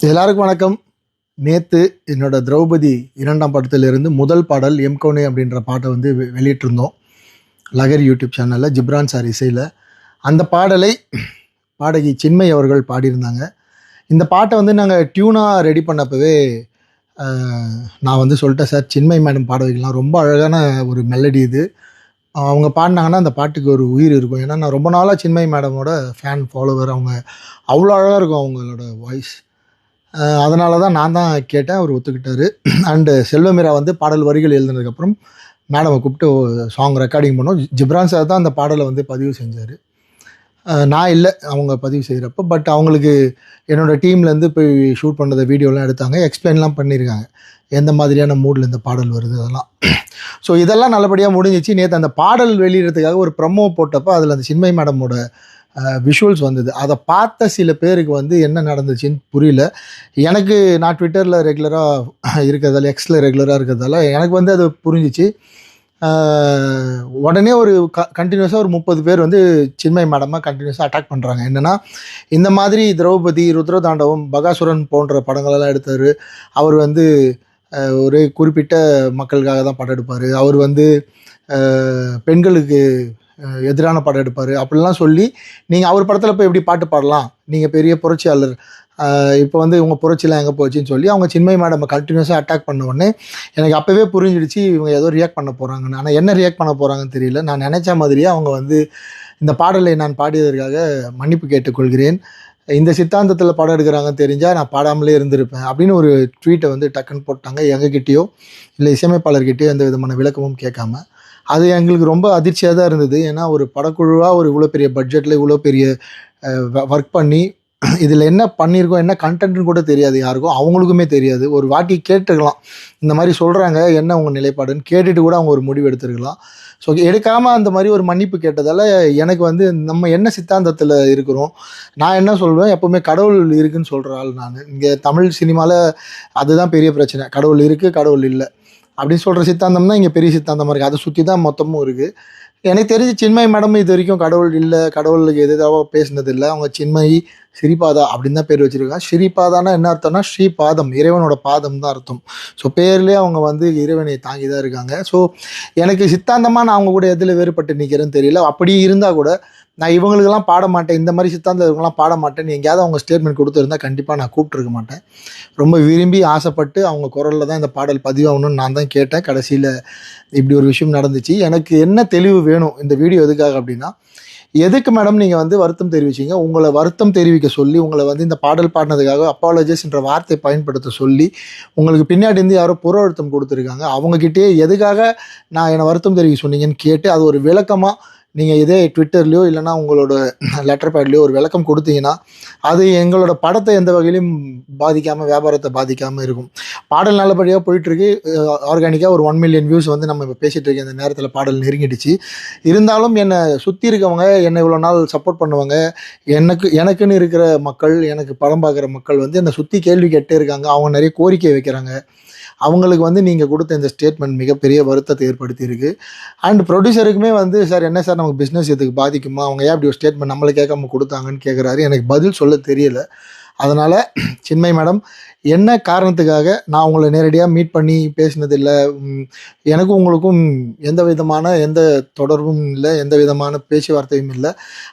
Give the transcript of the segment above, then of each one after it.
எல்லாருக்கும் வணக்கம். நேற்று என்னோட திரௌபதி 2ஆம் படத்திலிருந்து முதல் பாடல் எம்கோனே அப்படின்ற பாட்டை வந்து வெளியிட்டிருந்தோம் லகர் யூடியூப் சேனலில் ஜிப்ரான் சார் இசையில். அந்த பாடலை பாடகி சின்மை அவர்கள் பாடியிருந்தாங்க. இந்த பாட்டை வந்து நாங்கள் டியூனாக ரெடி பண்ணப்பவே நான் வந்து சொல்லிட்டேன், சார் சின்மை மேடம் பாட வைக்கலாம், ரொம்ப அழகான ஒரு மெலடி இது, அவங்க பாடினாங்கன்னா அந்த பாட்டுக்கு ஒரு உயிர் இருக்கும். ஏன்னா நான் ரொம்ப நாளாக சின்மை மேடமோட ஃபேன் ஃபாலோவர். அவங்க அவ்வளோ அழகாக இருக்கும் அவங்களோட வாய்ஸ். அதனால தான் நான் தான் கேட்டேன், அவர் ஒத்துக்கிட்டார். அண்டு செல்வமீரா வந்து பாடல் வரிகள் எழுதுனதுக்கப்புறம் மேடமை கூப்பிட்டு சாங் ரெக்கார்டிங் பண்ணோம். ஜிப்ரான் சார் தான் அந்த பாடலை வந்து பதிவு செஞ்சார், நான் இல்லை அவங்க பதிவு செய்கிறப்போ. பட் அவங்களுக்கு என்னோடய டீம்லேருந்து போய் ஷூட் பண்ணதை வீடியோலாம் எடுத்தாங்க, எக்ஸ்பிளைன்லாம் பண்ணியிருக்காங்க எந்த மாதிரியான மூடில் இந்த பாடல் வருது அதெல்லாம். ஸோ இதெல்லாம் நல்லபடியாக முடிஞ்சிச்சு. நேற்று அந்த பாடல் வெளியிடறதுக்காக ஒரு ப்ரமோ போட்டப்போ அதில் அந்த சின்மை மேடமோட விஷுவல்ஸ் வந்தது. அதை பார்த்த சில பேருக்கு வந்து என்ன நடந்துச்சுன்னு புரியல. எனக்கு நான் ட்விட்டரில் ரெகுலராக இருக்கிறதால, எக்ஸில் ரெகுலராக இருக்கிறதால எனக்கு வந்து அது புரிஞ்சிச்சு. உடனே ஒரு கண்டினியூஸாக ஒரு 30 பேர் வந்து சின்மை மேடமாக கண்டினியூஸாக அட்டாக் பண்ணுறாங்க. என்னென்னா, இந்த மாதிரி திரௌபதி, ருத்ரதாண்டவம், பகாசுரன் போன்ற படங்களெல்லாம் எடுத்தார். அவர் வந்து ஒரு குறிப்பிட்ட மக்களுக்காக தான் படம் எடுப்பார், அவர் வந்து பெண்களுக்கு எதிரான படம் எடுப்பார் அப்படிலாம் சொல்லி நீங்கள் அவர் படத்தில் போய் எப்படி பாட்டு பாடலாம், நீங்கள் பெரிய புரட்சியாளர், இப்போ வந்து இவங்க புரட்சிலாம் எங்கே போச்சுன்னு சொல்லி அவங்க சின்மை மேடம் கண்டினியூஸாக அட்டாக் பண்ண உடனே எனக்கு அப்போவே புரிஞ்சிடுச்சு இவங்க ஏதோ ரியாக்ட் பண்ண போகிறாங்கன்னு. ஆனால் என்ன ரியாக்ட் பண்ண போகிறாங்கன்னு தெரியல. நான் நினச்ச மாதிரியே அவங்க வந்து இந்த பாடலை நான் பாடியதற்காக மன்னிப்பு கேட்டுக்கொள்கிறேன், இந்த சித்தாந்தத்தில் படம் எடுக்கிறாங்கன்னு தெரிஞ்சால் நான் பாடாமலே இருந்திருப்பேன் அப்படின்னு ஒரு ட்வீட்டை வந்து டக்குன்னு போட்டாங்க. எங்ககிட்டயோ இல்லை இசையமைப்பாளர்கிட்டயோ எந்த விதமான விளக்கமும் கேட்காம. அது எங்களுக்கு ரொம்ப அதிர்ச்சியாக தான் இருந்தது. ஏன்னா ஒரு படக்குழுவாக ஒரு இவ்வளோ பெரிய பட்ஜெட்டில் இவ்வளோ பெரிய ஒர்க் பண்ணி இதில் என்ன பண்ணியிருக்கோம், என்ன கண்டென்ட்னு கூட தெரியாது யாருக்கும், அவங்களுக்குமே தெரியாது. ஒரு வாட்டி கேட்டுருக்கலாம், இந்த மாதிரி சொல்கிறாங்க என்ன உங்கள் நிலைப்பாடுன்னு கேட்டுட்டு கூட அவங்க ஒரு முடிவு எடுத்துருக்கலாம். ஸோ எடுக்காமல் அந்த மாதிரி ஒரு மன்னிப்பு கேட்டதால் எனக்கு வந்து நம்ம என்ன சித்தாந்தத்தில் இருக்கிறோம், நான் என்ன சொல்வேன், எப்போவுமே கடவுள் இருக்குதுன்னு சொல்கிற ஆள் நான். இங்கே தமிழ் சினிமாவில் அதுதான் பெரிய பிரச்சனை, கடவுள் இருக்குது கடவுள் இல்லை அப்படின்னு சொல்கிற சித்தாந்தம் தான் இங்கே பெரிய சித்தாந்தமாக இருக்குது. அதை சுற்றி தான் மொத்தமும் இருக்குது. எனக்கு தெரிஞ்சு சின்மை மேடம் இது வரைக்கும் கடவுள் இல்லை, கடவுளுக்கு எதிராக பேசினது இல்லை. அவங்க சின்மை ஸ்ரீபாதா அப்படின்னு தான் பேர் வச்சுருக்காங்க. ஸ்ரீபாதானா என்ன அர்த்தம்னா ஸ்ரீபாதம், இறைவனோட பாதம் தான் அர்த்தம். ஸோ பேர்லேயே அவங்க வந்து இறைவனை தாங்கி தான் இருக்காங்க. ஸோ எனக்கு சித்தாந்தமாக நான் அவங்க கூட எதில் வேறுபட்டு நிற்கிறேன்னு தெரியல. அப்படி இருந்தால் கூட நான் இவங்களுக்கெல்லாம் பாட மாட்டேன், இந்த மாதிரி சித்தாந்தம் இவங்கெல்லாம் பாட மாட்டேன்னு எங்கேயாவது அவங்க ஸ்டேட்மெண்ட் கொடுத்துருந்தா கண்டிப்பாக நான் கூப்பிட்டுருக்க மாட்டேன். ரொம்ப விரும்பி ஆசைப்பட்டு அவங்க குரலில் தான் இந்த பாடல் பதிவாகணும்னு நான் தான் கேட்டேன். கடைசியில் இப்படி ஒரு விஷயம் நடந்துச்சு. எனக்கு என்ன தெளிவு வேணும் இந்த வீடியோ எதுக்காக அப்படின்னா, எதுக்கு மேடம் நீங்கள் வந்து வருத்தம் தெரிவிச்சிங்க, உங்களை வருத்தம் தெரிவிக்க சொல்லி உங்களை வந்து இந்த பாடல் பாடினதுக்காக அப்பாலஜிஸ்ன்ற வார்த்தையை பயன்படுத்த சொல்லி உங்களுக்கு பின்னாடி இருந்து யாரோ புற அழுத்தம் கொடுத்துருக்காங்க, அவங்கக்கிட்டே எதுக்காக நான் என்னை வருத்தம் தெரிவிக்க சொன்னீங்கன்னு கேட்டு அது ஒரு விளக்கமாக நீங்கள் இதே ட்விட்டர்லையோ இல்லைனா உங்களோட லெட்டர் பேட்லேயோ ஒரு விளக்கம் கொடுத்தீங்கன்னா அது எங்களோட படத்தை எந்த வகையிலையும் பாதிக்காமல், வியாபாரத்தை பாதிக்காமல் இருக்கும். பாடல் நல்லபடியாக போயிட்டுருக்கு, ஆர்கானிக்காக ஒரு 1 மில்லியன் வியூஸ் வந்து நம்ம இப்போ பேசிகிட்டு இருக்க இந்த நேரத்தில் பாடல் நெருங்கிடுச்சு. இருந்தாலும் என்னை சுற்றி இருக்கவங்க, என்னை இவ்வளோ நாள் சப்போர்ட் பண்ணுவாங்க, எனக்குன்னு இருக்கிற மக்கள், எனக்கு படம் பார்க்குற மக்கள் வந்து என்னை சுற்றி கேள்வி கேட்டே இருக்காங்க. அவங்க நிறைய கோரிக்கை வைக்கிறாங்க. அவங்களுக்கு வந்து நீங்கள் கொடுத்த இந்த ஸ்டேட்மெண்ட் மிகப்பெரிய வருத்தத்தை ஏற்படுத்தியிருக்கு. அண்ட் ப்ரொடியூசருக்குமே வந்து, சார் என்ன சார் நமக்கு பிஸ்னஸ் இதுக்கு பாதிக்குமா, அவங்க ஏன் அப்படி ஒரு ஸ்டேட்மெண்ட் நம்மளை கேட்காம கொடுத்தாங்கன்னு கேட்குறாரு. எனக்கு பதில் சொல்ல தெரியலை. அதனால் சின்மை மேடம் என்ன காரணத்துக்காக நான் உங்களை நேரடியாக மீட் பண்ணி பேசினதில்லை, எனக்கும் உங்களுக்கும் எந்த தொடர்பும் இல்லை, எந்த விதமான பேச்சுவார்த்தையும் இல்லை.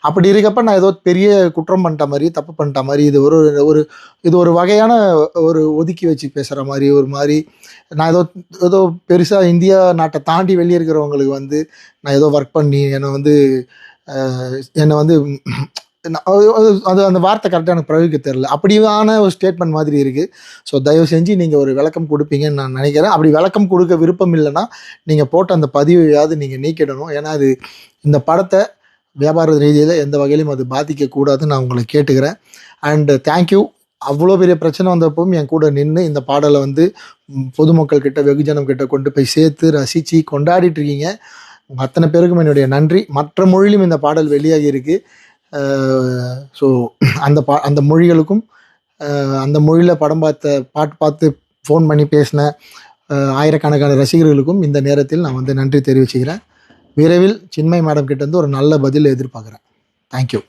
அப்படி இருக்கப்போ நான் ஏதோ பெரிய குற்றம் பண்ணிட்ட மாதிரி, தப்பு பண்ணிட்ட மாதிரி, இது ஒரு வகையான ஒரு ஒதுக்கி வச்சு பேசுகிற மாதிரி, ஒரு மாதிரி நான் ஏதோ பெருசாக இந்தியா நாட்டை தாண்டி வெளியே இருக்கிறவங்களுக்கு வந்து நான் ஏதோ ஒர்க் பண்ணி என்னை வந்து அது அந்த வார்த்தை கரெக்டாக எனக்கு பிரயோகிக்க தெரில, அப்படியான ஒரு ஸ்டேட்மெண்ட் மாதிரி இருக்குது. ஸோ தயவு செஞ்சு நீங்கள் ஒரு விளக்கம் கொடுப்பீங்கன்னு நான் நினைக்கிறேன். அப்படி விளக்கம் கொடுக்க விருப்பம் இல்லைன்னா நீங்கள் போட்ட அந்த பதிவையாவது நீங்கள் நீக்கிடணும். ஏன்னா அது இந்த படத்தை வியாபார ரீதியில் எந்த வகையிலும் அது பாதிக்கக்கூடாதுன்னு நான் உங்களை கேட்டுக்கிறேன். And thank you. அவ்வளோ பெரிய பிரச்சனை வந்தப்பவும் என் கூட நின்று இந்த பாடலை வந்து பொதுமக்கள் கிட்ட, வெகுஜனம் கிட்ட கொண்டு போய் சேர்த்து ரசித்து கொண்டாடிட்டு இருக்கீங்க. உங்கள் அத்தனை பேருக்கும் என்னுடைய நன்றி. மற்ற மொழியிலும் இந்த பாடல் வெளியாகி இருக்குது. ஸோ அந்த மொழிகளுக்கும், அந்த மொழியில் பாட்டு பார்த்து ஃபோன் பண்ணி பேசின ஆயிரக்கணக்கான ரசிகர்களுக்கும் இந்த நேரத்தில் நான் வந்து நன்றி தெரிவிச்சுக்கிறேன். விரைவில் சின்மை மேடம் கிட்டேருந்து ஒரு நல்ல பதில் எதிர்பார்க்குறேன். தேங்க்யூ.